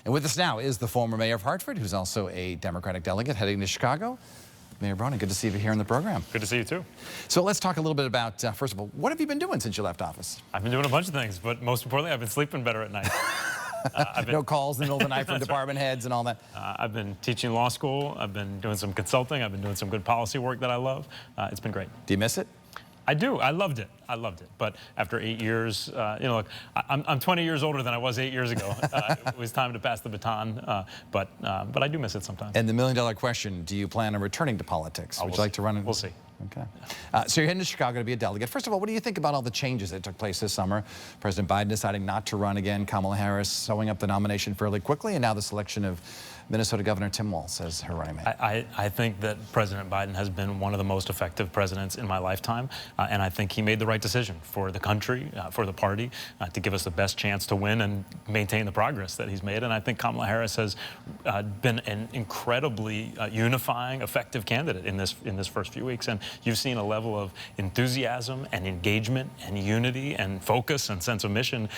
And with us now is the former mayor of Hartford, who's also a Democratic delegate heading to Chicago. Mayor Bronin, good to see you here in the program. Good to see you too. So let's talk a little bit about, first of all, what have you been doing since you left office? I've been doing a bunch of things, but most importantly, I've been sleeping better at night. No calls in the middle of the night from department heads and all that? I've been teaching law school. I've been doing some consulting. I've been doing some good policy work that I love. It's been great. Do you miss it? I do. I loved it. I loved it. But after 8 years, look, I'm 20 years older than I was 8 years ago. It was time to pass the baton, but I do miss it sometimes. And the million-dollar question, do you plan on returning to politics? Would you like to run it? We'll see. Okay. So you're heading to Chicago to be a delegate. First of all, what do you think about all the changes that took place this summer? President Biden deciding not to run again, Kamala Harris sewing up the nomination fairly quickly, and now the selection of Minnesota Governor Tim Walz as her running mate. I think that President Biden has been one of the most effective presidents in my lifetime, and I think he made the right decision for the country, for the party, to give us the best chance to win and maintain the progress that he's made. And I think Kamala Harris has been an incredibly unifying, effective candidate in this first few weeks. And you've seen a level of enthusiasm and engagement and unity and focus and sense of mission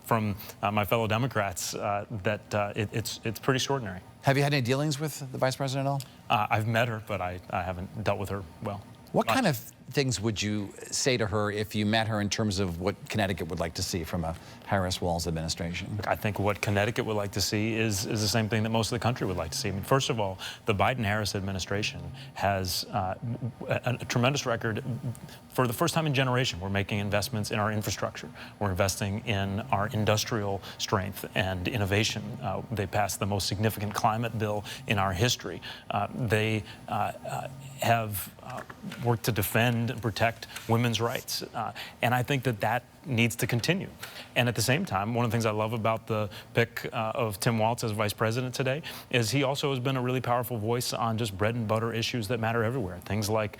from my fellow Democrats that it's pretty extraordinary. Have you had any dealings with the Vice President at all? I've met her, but I haven't dealt with her well. What kind of things would you say to her if you met her in terms of what Connecticut would like to see from a Harris-Walz administration? I think what Connecticut would like to see is the same thing that most of the country would like to see. I mean, first of all, the Biden-Harris administration has a tremendous record. For the first time in a generation, we're making investments in our infrastructure. We're investing in our industrial strength and innovation. They passed the most significant climate bill in our history. They have worked to defend and protect women's rights. And I think that needs to continue. And at the same time, one of the things I love about the pick of Tim Walz as vice president today is he also has been a really powerful voice on just bread and butter issues that matter everywhere. Things like,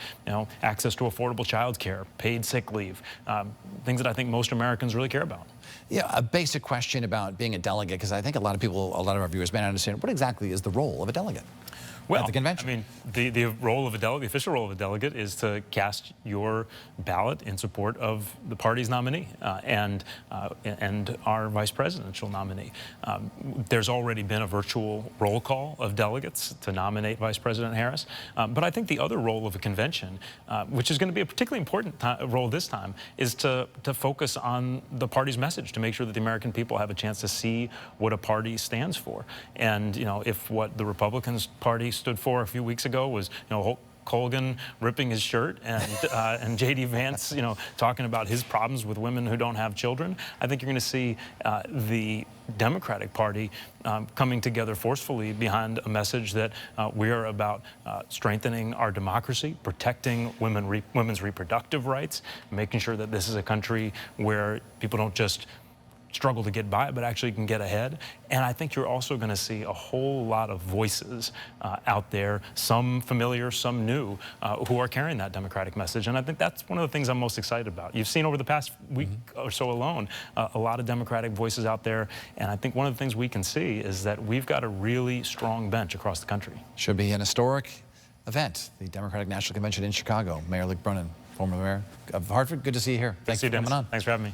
access to affordable child care, paid sick leave, things that I think most Americans really care about. Yeah, a basic question about being a delegate, because I think a lot of our viewers may not understand, what exactly is the role of a delegate? Well, at the convention? I mean, the role of a delegate, the official role of a delegate, is to cast your ballot in support of the party's nominee and our vice presidential nominee. There's already been a virtual roll call of delegates to nominate Vice President Harris. But I think the other role of a convention, which is going to be a particularly important role this time, is to focus on the party's message, to make sure that the American people have a chance to see what a party stands for. And, if what the Republicans Party stood for a few weeks ago was, Hulk Hogan ripping his shirt and J.D. Vance, talking about his problems with women who don't have children, I think you're going to see the Democratic Party coming together forcefully behind a message that we are about strengthening our democracy, protecting women's reproductive rights, making sure that this is a country where people don't just struggle to get by, but actually can get ahead. And I think you're also going to see a whole lot of voices out there, some familiar, some new, who are carrying that Democratic message. And I think that's one of the things I'm most excited about. You've seen over the past week or so alone, a lot of Democratic voices out there. And I think one of the things we can see is that we've got a really strong bench across the country. Should be an historic event, the Democratic National Convention in Chicago. Mayor Bronin, former mayor of Hartford, good to see you here. Thanks for coming on. Thanks for having me.